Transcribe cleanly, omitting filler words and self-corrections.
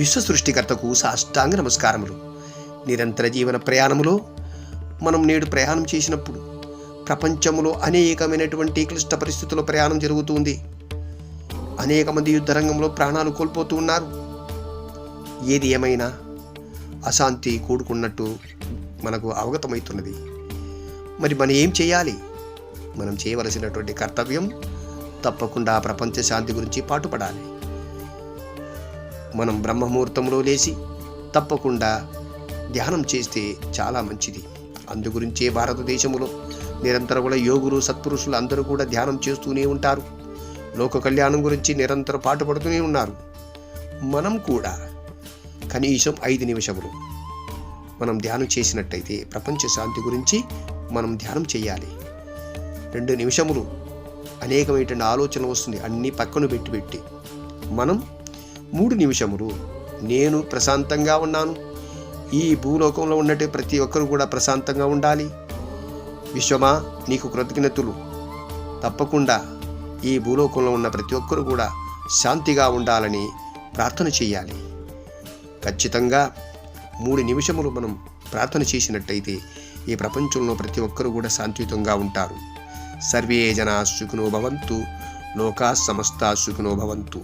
విశ్వ సృష్టికర్తకు సాష్టాంగ నమస్కారములు. నిరంతర జీవన ప్రయాణములో మనం నేడు ప్రయాణం చేసినప్పుడు ప్రపంచంలో అనేకమైనటువంటి క్లిష్ట పరిస్థితుల్లో ప్రయాణం జరుగుతుంది. అనేక మంది యుద్ధ రంగంలో ప్రాణాలు కోల్పోతూ ఉన్నారు. ఏది ఏమైనా అశాంతి కూడుకున్నట్టు మనకు అవగతమవుతున్నది. మరి మనం ఏం చేయాలి? మనం చేయవలసినటువంటి కర్తవ్యం తప్పకుండా ప్రపంచ శాంతి గురించి పాటుపడాలి. మనం బ్రహ్మముహూర్తంలో లేచి తప్పకుండా ధ్యానం చేస్తే చాలా మంచిది. అందుగురించే భారతదేశంలో నిరంతరం కూడా యోగులు సత్పురుషులు అందరూ కూడా ధ్యానం చేస్తూనే ఉంటారు. లోక కళ్యాణం గురించి నిరంతరం పాటుపడుతూనే ఉన్నారు. మనం కూడా కనీసం 5 నిమిషములు మనం ధ్యానం చేసినట్టయితే ప్రపంచ శాంతి గురించి మనం ధ్యానం చేయాలి. 2 నిమిషములు అనేకమైనటువంటి ఆలోచన వస్తుంది, అన్నీ పక్కన పెట్టి మనం 3 నిమిషములు నేను ప్రశాంతంగా ఉన్నాను, ఈ భూలోకంలో ఉన్నట్టు ప్రతి ఒక్కరు కూడా ప్రశాంతంగా ఉండాలి, విశ్వమా నీకు కృతజ్ఞతలు, తప్పకుండా ఈ భూలోకంలో ఉన్న ప్రతి ఒక్కరు కూడా శాంతిగా ఉండాలని ప్రార్థన చేయాలి. ఖచ్చితంగా 3 నిమిషములు మనం ప్రార్థన చేసినట్టయితే ఈ ప్రపంచంలో ప్రతి ఒక్కరు కూడా శాంతియుతంగా ఉంటారు. సర్వే జనా సుఖినో భవంతు, లోకా సమస్తా సుఖినో భవంతు.